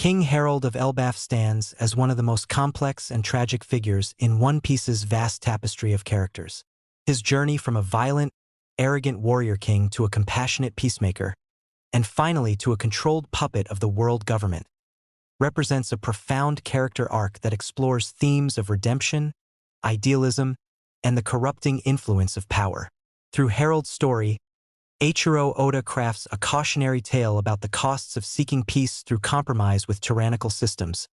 King Harald of Elbaf stands as one of the most complex and tragic figures in One Piece's vast tapestry of characters. His journey from a violent, arrogant warrior king to a compassionate peacemaker, and finally to a controlled puppet of the world government, represents a profound character arc that explores themes of redemption, idealism, and the corrupting influence of power. Through Harald's story, Eiichiro Oda crafts a cautionary tale about the costs of seeking peace through compromise with tyrannical systems,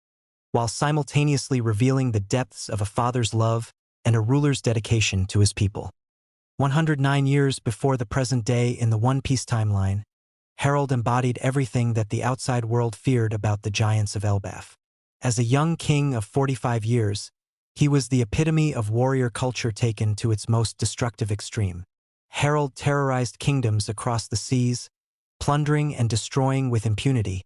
while simultaneously revealing the depths of a father's love and a ruler's dedication to his people. 109 years before the present day in the One Piece timeline, Harald embodied everything that the outside world feared about the giants of Elbaf. As a young king of 45 years, he was the epitome of warrior culture taken to its most destructive extreme. Harald terrorized kingdoms across the seas, plundering and destroying with impunity,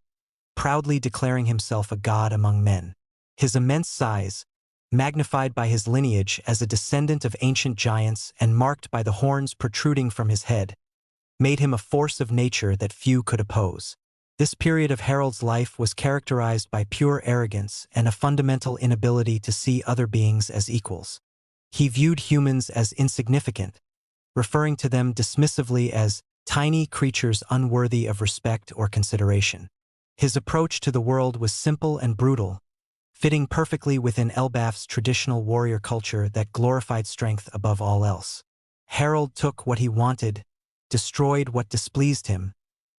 proudly declaring himself a god among men. His immense size, magnified by his lineage as a descendant of ancient giants and marked by the horns protruding from his head, made him a force of nature that few could oppose. This period of Harald's life was characterized by pure arrogance and a fundamental inability to see other beings as equals. He viewed humans as insignificant, referring to them dismissively as tiny creatures unworthy of respect or consideration. His approach to the world was simple and brutal, fitting perfectly within Elbaf's traditional warrior culture that glorified strength above all else. Harald took what he wanted, destroyed what displeased him,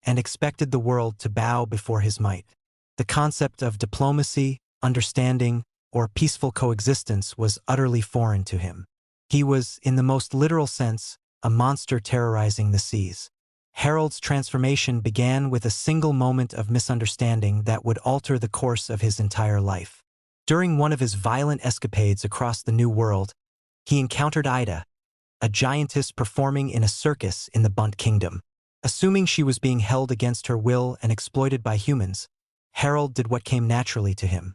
and expected the world to bow before his might. The concept of diplomacy, understanding, or peaceful coexistence was utterly foreign to him. He was, in the most literal sense, a monster terrorizing the seas. Harald's transformation began with a single moment of misunderstanding that would alter the course of his entire life. During one of his violent escapades across the New World, he encountered Ida, a giantess performing in a circus in the Bunt Kingdom. Assuming she was being held against her will and exploited by humans, Harald did what came naturally to him.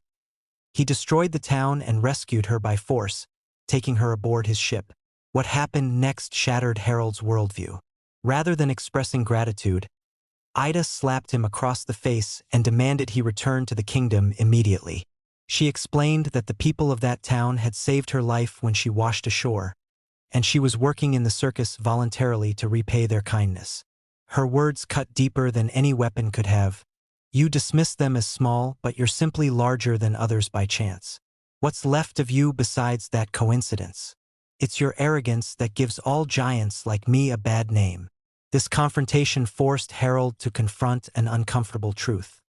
He destroyed the town and rescued her by force, taking her aboard his ship. What happened next shattered Harald's worldview. Rather than expressing gratitude, Ida slapped him across the face and demanded he return to the kingdom immediately. She explained that the people of that town had saved her life when she washed ashore, and she was working in the circus voluntarily to repay their kindness. Her words cut deeper than any weapon could have. You dismiss them as small, but you're simply larger than others by chance. What's left of you besides that coincidence? It's your arrogance that gives all giants like me a bad name. This confrontation forced Harald to confront an uncomfortable truth.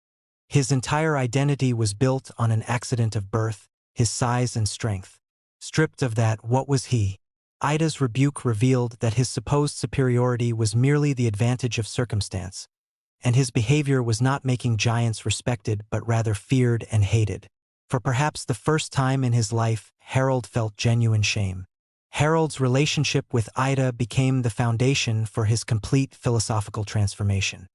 His entire identity was built on an accident of birth, his size and strength. Stripped of that, what was he? Ida's rebuke revealed that his supposed superiority was merely the advantage of circumstance, and his behavior was not making giants respected but rather feared and hated. For perhaps the first time in his life, Harald felt genuine shame. Harald's relationship with Ida became the foundation for his complete philosophical transformation.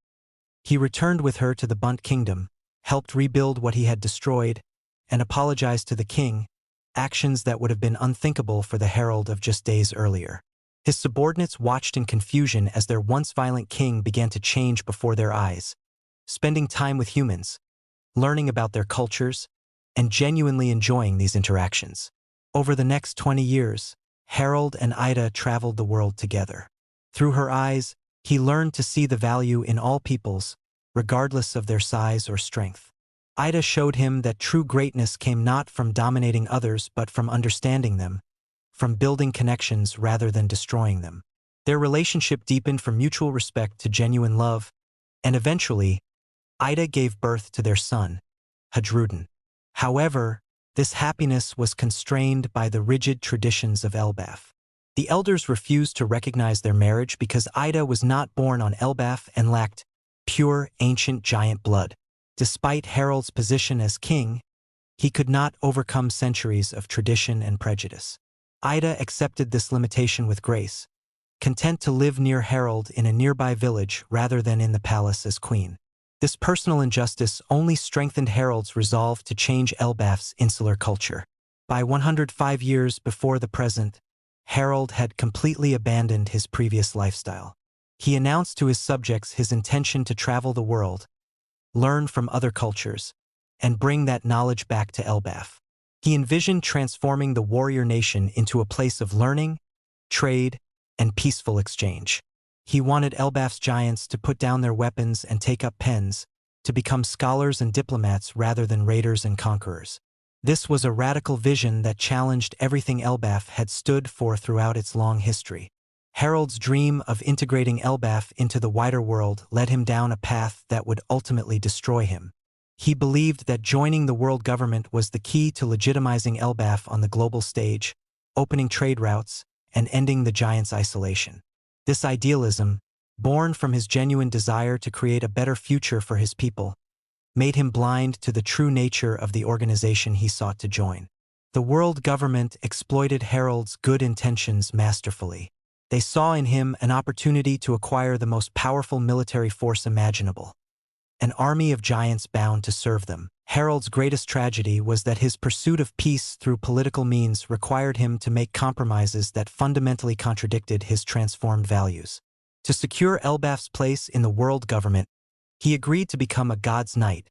He returned with her to the Bunt Kingdom, helped rebuild what he had destroyed, and apologized to the king, actions that would have been unthinkable for the Harald of just days earlier. His subordinates watched in confusion as their once violent king began to change before their eyes, spending time with humans, learning about their cultures, and genuinely enjoying these interactions. Over the next 20 years, Harald and Ida traveled the world together. Through her eyes, he learned to see the value in all peoples, regardless of their size or strength. Ida showed him that true greatness came not from dominating others but from understanding them, from building connections rather than destroying them. Their relationship deepened from mutual respect to genuine love, and eventually, Ida gave birth to their son, Hadrudin. However, this happiness was constrained by the rigid traditions of Elbaf. The elders refused to recognize their marriage because Ida was not born on Elbaf and lacked pure, ancient giant blood. Despite Harald's position as king, he could not overcome centuries of tradition and prejudice. Ida accepted this limitation with grace, content to live near Harald in a nearby village rather than in the palace as queen. This personal injustice only strengthened Harald's resolve to change Elbaf's insular culture. By 105 years before the present, Harald had completely abandoned his previous lifestyle. He announced to his subjects his intention to travel the world, learn from other cultures, and bring that knowledge back to Elbaf. He envisioned transforming the warrior nation into a place of learning, trade, and peaceful exchange. He wanted Elbaf's giants to put down their weapons and take up pens, to become scholars and diplomats rather than raiders and conquerors. This was a radical vision that challenged everything Elbaf had stood for throughout its long history. Harald's dream of integrating Elbaf into the wider world led him down a path that would ultimately destroy him. He believed that joining the world government was the key to legitimizing Elbaf on the global stage, opening trade routes, and ending the giants' isolation. This idealism, born from his genuine desire to create a better future for his people, made him blind to the true nature of the organization he sought to join. The world government exploited Harald's good intentions masterfully. They saw in him an opportunity to acquire the most powerful military force imaginable, an army of giants bound to serve them. Harald's greatest tragedy was that his pursuit of peace through political means required him to make compromises that fundamentally contradicted his transformed values. To secure Elbaf's place in the world government, he agreed to become a god's knight,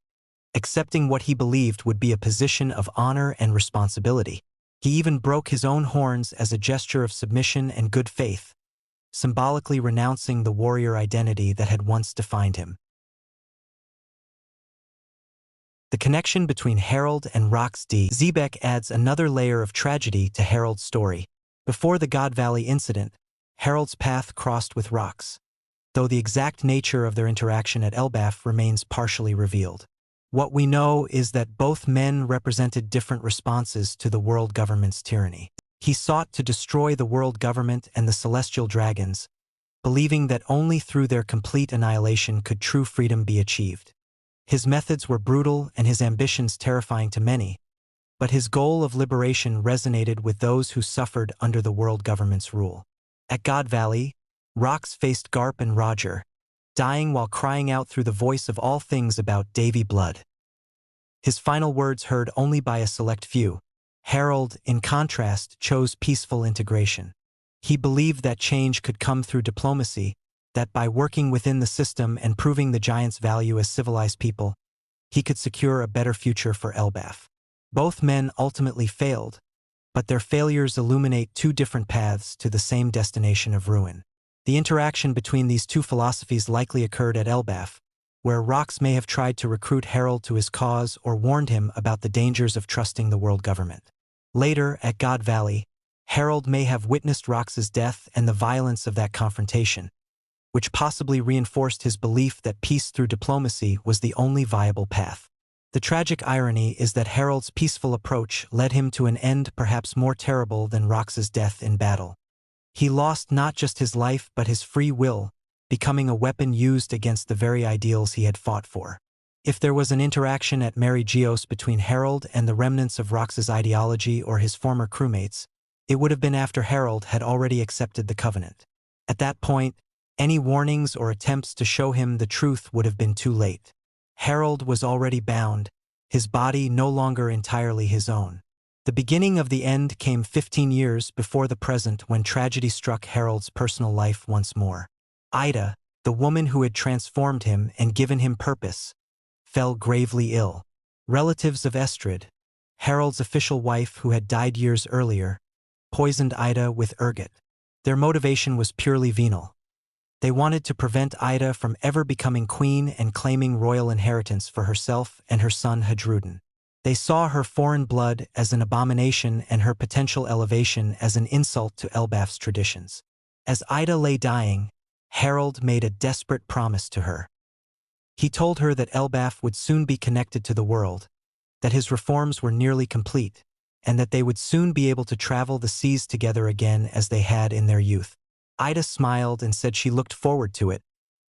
accepting what he believed would be a position of honor and responsibility. He even broke his own horns as a gesture of submission and good faith, symbolically renouncing the warrior identity that had once defined him. The connection between Harald and Xebec adds another layer of tragedy to Harald's story. Before the God Valley incident, Harald's path crossed with Rox, though the exact nature of their interaction at Elbaf remains partially revealed. What we know is that both men represented different responses to the world government's tyranny. He sought to destroy the world government and the celestial dragons, believing that only through their complete annihilation could true freedom be achieved. His methods were brutal and his ambitions terrifying to many, but his goal of liberation resonated with those who suffered under the world government's rule. At God Valley, Rox faced Garp and Roger, dying while crying out through the voice of all things about Davy blood. His final words heard only by a select few. Harald, in contrast, chose peaceful integration. He believed that change could come through diplomacy, that by working within the system and proving the giants' value as civilized people, he could secure a better future for Elbaf. Both men ultimately failed, but their failures illuminate two different paths to the same destination of ruin. The interaction between these two philosophies likely occurred at Elbaf, where Rox may have tried to recruit Harald to his cause or warned him about the dangers of trusting the world government. Later, at God Valley, Harald may have witnessed Rox's death and the violence of that confrontation, which possibly reinforced his belief that peace through diplomacy was the only viable path. The tragic irony is that Harald's peaceful approach led him to an end perhaps more terrible than Rox's death in battle. He lost not just his life but his free will, becoming a weapon used against the very ideals he had fought for. If there was an interaction at Mary Geos between Harald and the remnants of Rox's ideology or his former crewmates, it would have been after Harald had already accepted the covenant. At that point, any warnings or attempts to show him the truth would have been too late. Harald was already bound, his body no longer entirely his own. The beginning of the end came 15 years before the present when tragedy struck Harald's personal life once more. Ida, the woman who had transformed him and given him purpose, fell gravely ill. Relatives of Estrid, Harald's official wife who had died years earlier, poisoned Ida with ergot. Their motivation was purely venal. They wanted to prevent Ida from ever becoming queen and claiming royal inheritance for herself and her son Hadrudin. They saw her foreign blood as an abomination and her potential elevation as an insult to Elbaf's traditions. As Ida lay dying, Harald made a desperate promise to her. He told her that Elbaf would soon be connected to the world, that his reforms were nearly complete, and that they would soon be able to travel the seas together again as they had in their youth. Ida smiled and said she looked forward to it,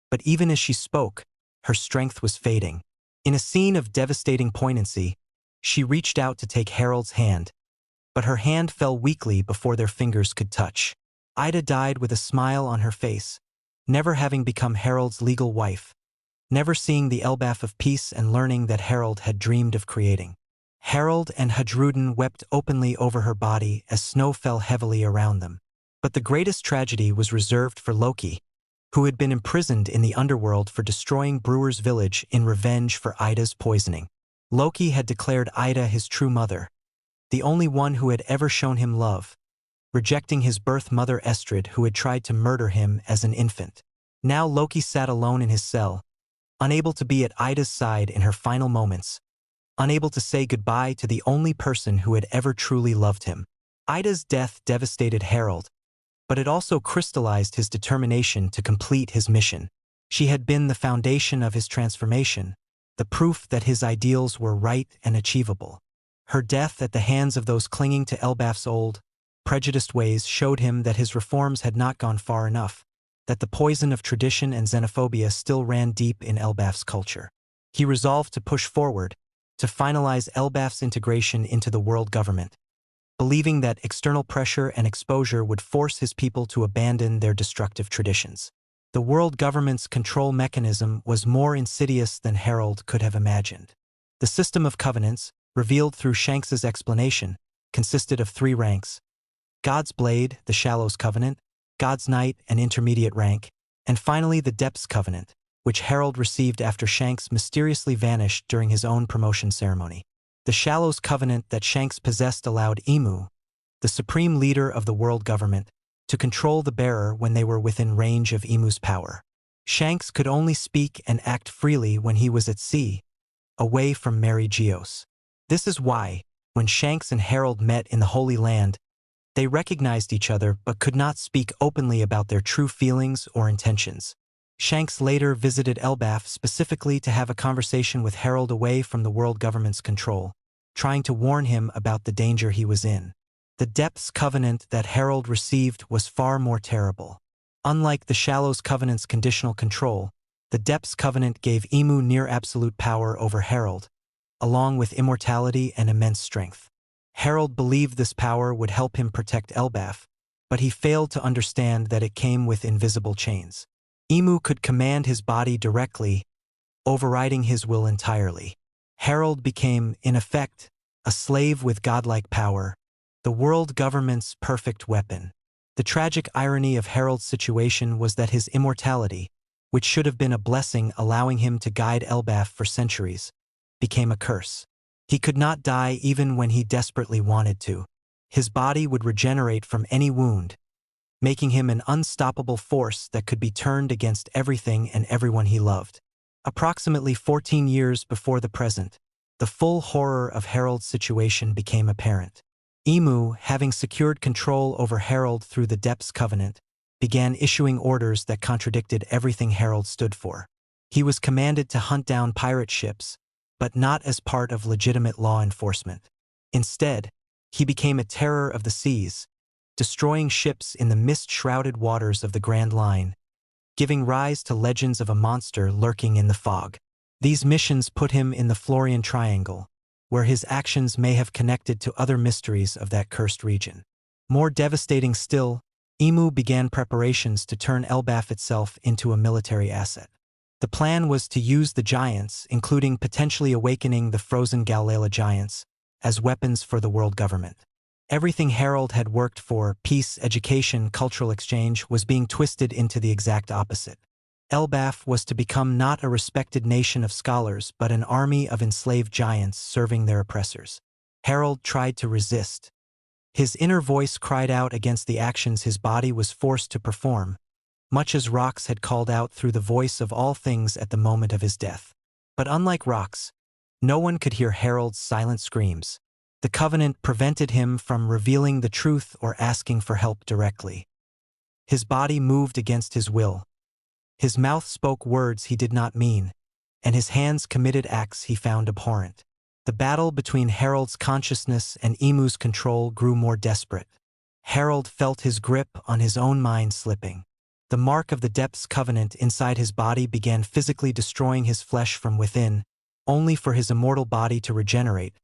but even as she spoke, her strength was fading. In a scene of devastating poignancy, she reached out to take Harald's hand, but her hand fell weakly before their fingers could touch. Ida died with a smile on her face, never having become Harald's legal wife, never seeing the Elbaf of peace and learning that Harald had dreamed of creating. Harald and Hadrudin wept openly over her body as snow fell heavily around them. But the greatest tragedy was reserved for Loki, who had been imprisoned in the underworld for destroying Brewer's village in revenge for Ida's poisoning. Loki had declared Ida his true mother, the only one who had ever shown him love, rejecting his birth mother Estrid, who had tried to murder him as an infant. Now Loki sat alone in his cell, unable to be at Ida's side in her final moments, unable to say goodbye to the only person who had ever truly loved him. Ida's death devastated Harald, but it also crystallized his determination to complete his mission. She had been the foundation of his transformation, the proof that his ideals were right and achievable. Her death at the hands of those clinging to Elbaf's old, prejudiced ways showed him that his reforms had not gone far enough, that the poison of tradition and xenophobia still ran deep in Elbaf's culture. He resolved to push forward, to finalize Elbaf's integration into the world government, believing that external pressure and exposure would force his people to abandon their destructive traditions. The world government's control mechanism was more insidious than Harald could have imagined. The system of covenants, revealed through Shanks's explanation, consisted of 3 ranks: God's Blade, the Shallows Covenant, God's Knight, an intermediate rank, and finally the Depths Covenant, which Harald received after Shanks mysteriously vanished during his own promotion ceremony. The Shallows Covenant that Shanks possessed allowed Emu, the supreme leader of the world government, to control the bearer when they were within range of Emu's power. Shanks could only speak and act freely when he was at sea, away from Mary Geos. This is why, when Shanks and Harald met in the Holy Land, they recognized each other but could not speak openly about their true feelings or intentions. Shanks later visited Elbaf specifically to have a conversation with Harald away from the world government's control, trying to warn him about the danger he was in. The Depths Covenant that Harald received was far more terrible. Unlike the Shallows Covenant's conditional control, the Depths Covenant gave Emu near absolute power over Harald, along with immortality and immense strength. Harald believed this power would help him protect Elbaf, but he failed to understand that it came with invisible chains. Emu could command his body directly, overriding his will entirely. Harald became, in effect, a slave with godlike power, the world government's perfect weapon. The tragic irony of Harald's situation was that his immortality, which should have been a blessing allowing him to guide Elbaf for centuries, became a curse. He could not die even when he desperately wanted to. His body would regenerate from any wound, making him an unstoppable force that could be turned against everything and everyone he loved. Approximately 14 years before the present, the full horror of Harald's situation became apparent. Emu, having secured control over Harald through the Depths Covenant, began issuing orders that contradicted everything Harald stood for. He was commanded to hunt down pirate ships, but not as part of legitimate law enforcement. Instead, he became a terror of the seas, destroying ships in the mist-shrouded waters of the Grand Line, giving rise to legends of a monster lurking in the fog. These missions put him in the Florian Triangle, where his actions may have connected to other mysteries of that cursed region. More devastating still, Emu began preparations to turn Elbaf itself into a military asset. The plan was to use the giants, including potentially awakening the frozen Gallela giants, as weapons for the world government. Everything Harald had worked for, peace, education, cultural exchange, was being twisted into the exact opposite. Elbaf was to become not a respected nation of scholars but an army of enslaved giants serving their oppressors. Harald tried to resist. His inner voice cried out against the actions his body was forced to perform, much as Rox had called out through the voice of all things at the moment of his death. But unlike Rox, no one could hear Harald's silent screams. The Covenant prevented him from revealing the truth or asking for help directly. His body moved against his will. His mouth spoke words he did not mean, and his hands committed acts he found abhorrent. The battle between Harald's consciousness and Emu's control grew more desperate. Harald felt his grip on his own mind slipping. The mark of the Depths Covenant inside his body began physically destroying his flesh from within, only for his immortal body to regenerate,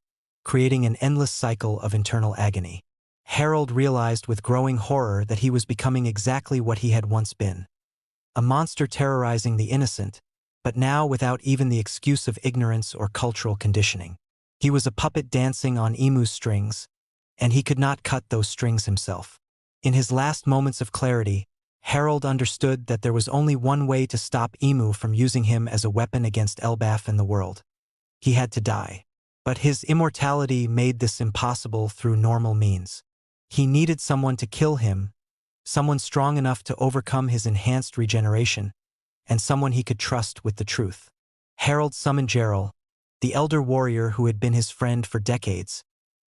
creating an endless cycle of internal agony. Harald realized with growing horror that he was becoming exactly what he had once been. A monster terrorizing the innocent, but now without even the excuse of ignorance or cultural conditioning. He was a puppet dancing on Emu's strings, and he could not cut those strings himself. In his last moments of clarity, Harald understood that there was only one way to stop Emu from using him as a weapon against Elbaf and the world. He had to die. But his immortality made this impossible through normal means. He needed someone to kill him, someone strong enough to overcome his enhanced regeneration, and someone he could trust with the truth. Harald summoned Jarul, the elder warrior who had been his friend for decades,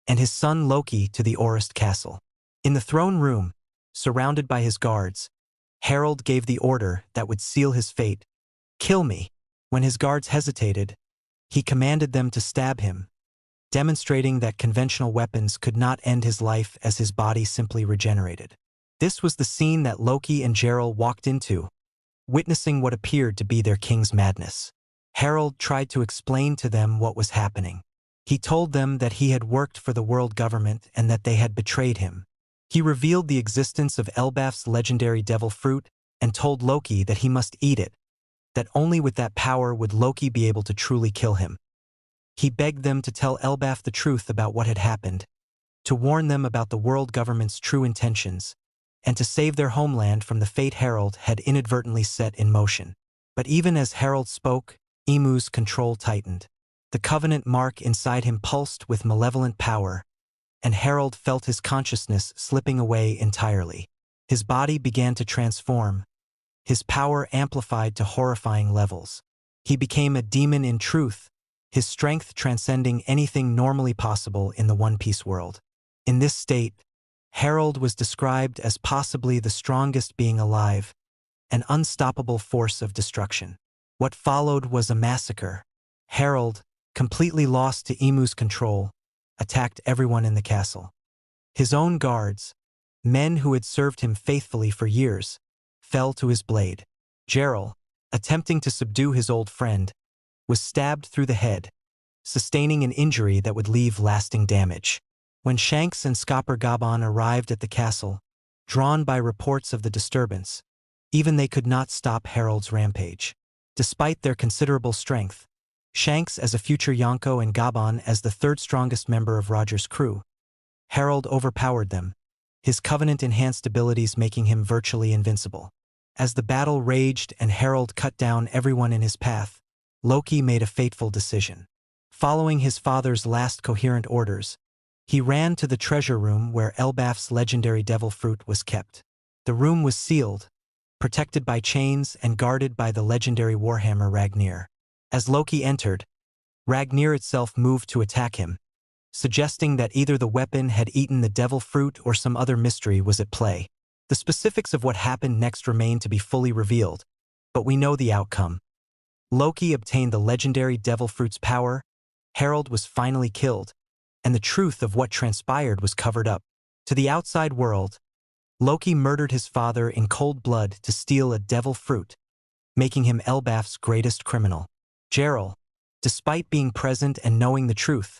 and his son Loki to the Orist castle. In the throne room, surrounded by his guards, Harald gave the order that would seal his fate: "Kill me." When his guards hesitated, he commanded them to stab him, demonstrating that conventional weapons could not end his life as his body simply regenerated. This was the scene that Loki and Jarul walked into, witnessing what appeared to be their king's madness. Harald tried to explain to them what was happening. He told them that he had worked for the world government and that they had betrayed him. He revealed the existence of Elbaf's legendary devil fruit and told Loki that he must eat it, that only with that power would Loki be able to truly kill him. He begged them to tell Elbaf the truth about what had happened, to warn them about the world government's true intentions, and to save their homeland from the fate Harald had inadvertently set in motion. But even as Harald spoke, Emu's control tightened. The covenant mark inside him pulsed with malevolent power, and Harald felt his consciousness slipping away entirely. His body began to transform, his power amplified to horrifying levels. He became a demon in truth, his strength transcending anything normally possible in the One Piece world. In this state, Harald was described as possibly the strongest being alive, an unstoppable force of destruction. What followed was a massacre. Harald, completely lost to Emu's control, attacked everyone in the castle. His own guards, men who had served him faithfully for years, fell to his blade. Jarul, attempting to subdue his old friend, was stabbed through the head, sustaining an injury that would leave lasting damage. When Shanks and Skopper Gaban arrived at the castle, drawn by reports of the disturbance, even they could not stop Harald's rampage. Despite their considerable strength, Shanks as a future Yonko and Gaban as the third strongest member of Roger's crew, Harald overpowered them, his covenant-enhanced abilities making him virtually invincible. As the battle raged and Harald cut down everyone in his path, Loki made a fateful decision. Following his father's last coherent orders, he ran to the treasure room where Elbaf's legendary devil fruit was kept. The room was sealed, protected by chains and guarded by the legendary warhammer Ragnir. As Loki entered, Ragnir itself moved to attack him, suggesting that either the weapon had eaten the devil fruit or some other mystery was at play. The specifics of what happened next remain to be fully revealed, but we know the outcome. Loki obtained the legendary devil fruit's power, Harald was finally killed, and the truth of what transpired was covered up. To the outside world, Loki murdered his father in cold blood to steal a devil fruit, making him Elbaf's greatest criminal. Jarul, despite being present and knowing the truth,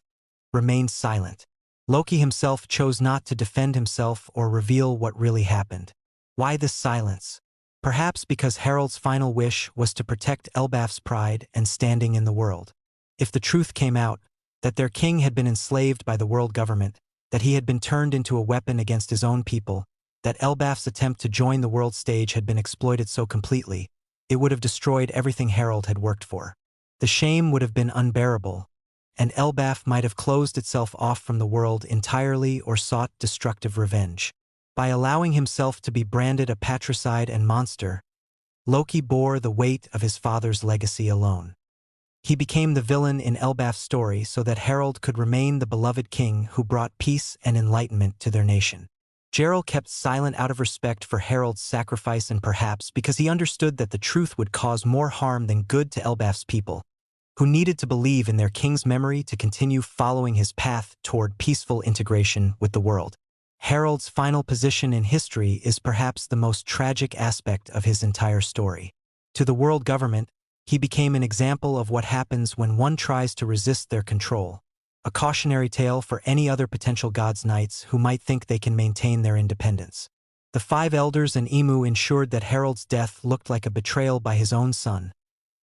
remained silent. Loki himself chose not to defend himself or reveal what really happened. Why this silence? Perhaps because Harald's final wish was to protect Elbaf's pride and standing in the world. If the truth came out, that their king had been enslaved by the world government, that he had been turned into a weapon against his own people, that Elbaf's attempt to join the world stage had been exploited so completely, it would have destroyed everything Harald had worked for. The shame would have been unbearable, and Elbaf might have closed itself off from the world entirely or sought destructive revenge. By allowing himself to be branded a patricide and monster, Loki bore the weight of his father's legacy alone. He became the villain in Elbaf's story so that Harald could remain the beloved king who brought peace and enlightenment to their nation. Jarul kept silent out of respect for Harald's sacrifice and perhaps because he understood that the truth would cause more harm than good to Elbaf's people, who needed to believe in their king's memory to continue following his path toward peaceful integration with the world. Harald's final position in history is perhaps the most tragic aspect of his entire story. To the world government, he became an example of what happens when one tries to resist their control, a cautionary tale for any other potential gods' knights who might think they can maintain their independence. The five elders and Emu ensured that Harald's death looked like a betrayal by his own son,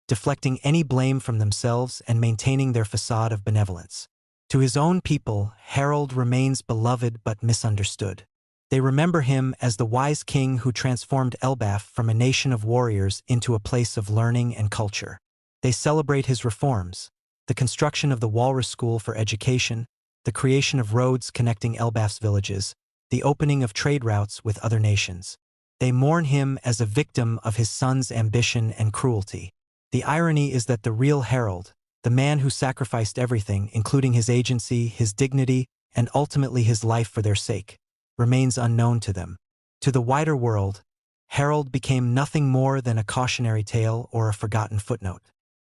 deflecting any blame from themselves and maintaining their facade of benevolence. To his own people, Harald remains beloved but misunderstood. They remember him as the wise king who transformed Elbaf from a nation of warriors into a place of learning and culture. They celebrate his reforms, the construction of the Walrus School for education, the creation of roads connecting Elbaf's villages, the opening of trade routes with other nations. They mourn him as a victim of his son's ambition and cruelty. The irony is that the real Harald, the man who sacrificed everything, including his agency, his dignity, and ultimately his life for their sake, remains unknown to them. To the wider world, Harald became nothing more than a cautionary tale or a forgotten footnote.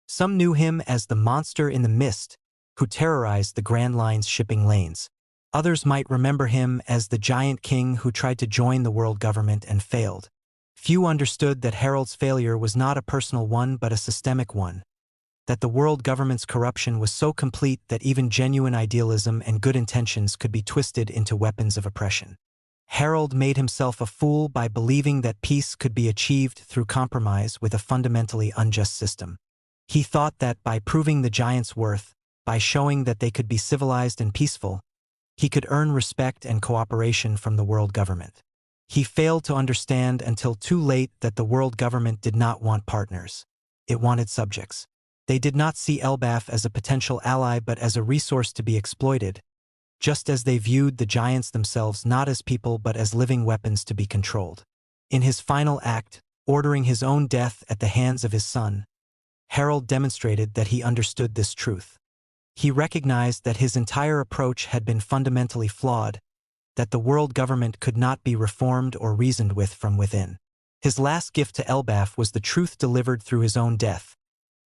Some knew him as the monster in the mist who terrorized the Grand Line's shipping lanes. Others might remember him as the giant king who tried to join the world government and failed. Few understood that Harald's failure was not a personal one but a systemic one, that the world government's corruption was so complete that even genuine idealism and good intentions could be twisted into weapons of oppression. Harald made himself a fool by believing that peace could be achieved through compromise with a fundamentally unjust system. He thought that by proving the giants' worth, by showing that they could be civilized and peaceful, he could earn respect and cooperation from the world government. He failed to understand until too late that the world government did not want partners. It wanted subjects. They did not see Elbaf as a potential ally but as a resource to be exploited, just as they viewed the giants themselves not as people but as living weapons to be controlled. In his final act, ordering his own death at the hands of his son, Harald demonstrated that he understood this truth. He recognized that his entire approach had been fundamentally flawed, that the world government could not be reformed or reasoned with from within. His last gift to Elbaf was the truth delivered through his own death,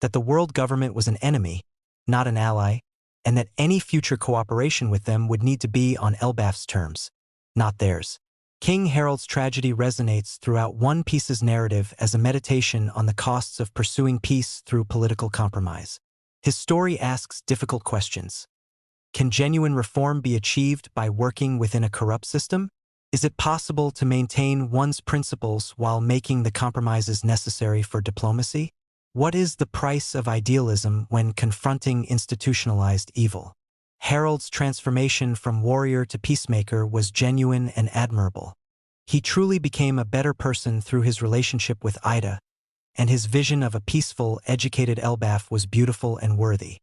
that the world government was an enemy, not an ally, and that any future cooperation with them would need to be on Elbaf's terms, not theirs. King Harald's tragedy resonates throughout One Piece's narrative as a meditation on the costs of pursuing peace through political compromise. His story asks difficult questions. Can genuine reform be achieved by working within a corrupt system? Is it possible to maintain one's principles while making the compromises necessary for diplomacy? What is the price of idealism when confronting institutionalized evil? Harald's transformation from warrior to peacemaker was genuine and admirable. He truly became a better person through his relationship with Ida, and his vision of a peaceful, educated Elbaf was beautiful and worthy.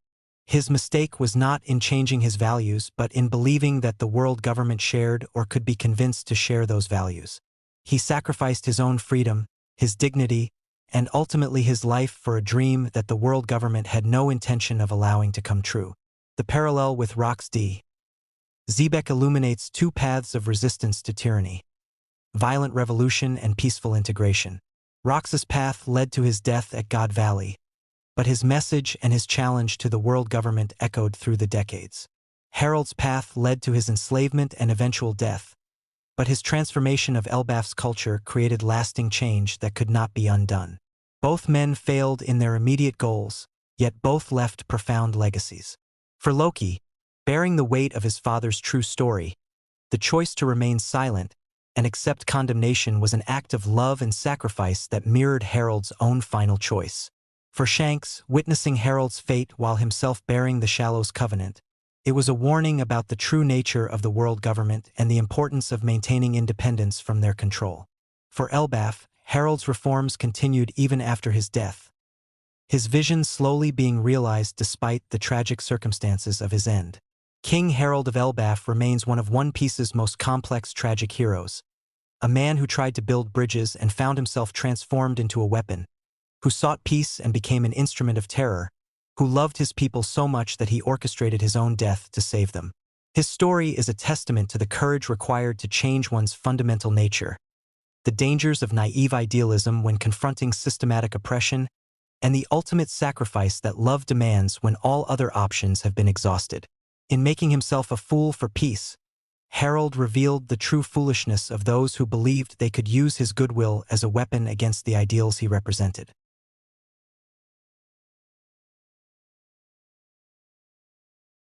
His mistake was not in changing his values but in believing that the world government shared or could be convinced to share those values. He sacrificed his own freedom, his dignity, and ultimately his life for a dream that the world government had no intention of allowing to come true. The parallel with Xebec illuminates two paths of resistance to tyranny: violent revolution and peaceful integration. Rox's path led to his death at God Valley, but his message and his challenge to the world government echoed through the decades. Harald's path led to his enslavement and eventual death, but his transformation of Elbaf's culture created lasting change that could not be undone. Both men failed in their immediate goals, yet both left profound legacies. For Loki, bearing the weight of his father's true story, the choice to remain silent and accept condemnation was an act of love and sacrifice that mirrored Harald's own final choice. For Shanks, witnessing Harald's fate while himself bearing the Shallow's covenant, it was a warning about the true nature of the world government and the importance of maintaining independence from their control. For Elbaf, Harald's reforms continued even after his death, his vision slowly being realized despite the tragic circumstances of his end. King Harald of Elbaf remains one of One Piece's most complex tragic heroes, a man who tried to build bridges and found himself transformed into a weapon, who sought peace and became an instrument of terror, who loved his people so much that he orchestrated his own death to save them. His story is a testament to the courage required to change one's fundamental nature, the dangers of naive idealism when confronting systematic oppression, and the ultimate sacrifice that love demands when all other options have been exhausted. In making himself a fool for peace, Harald revealed the true foolishness of those who believed they could use his goodwill as a weapon against the ideals he represented.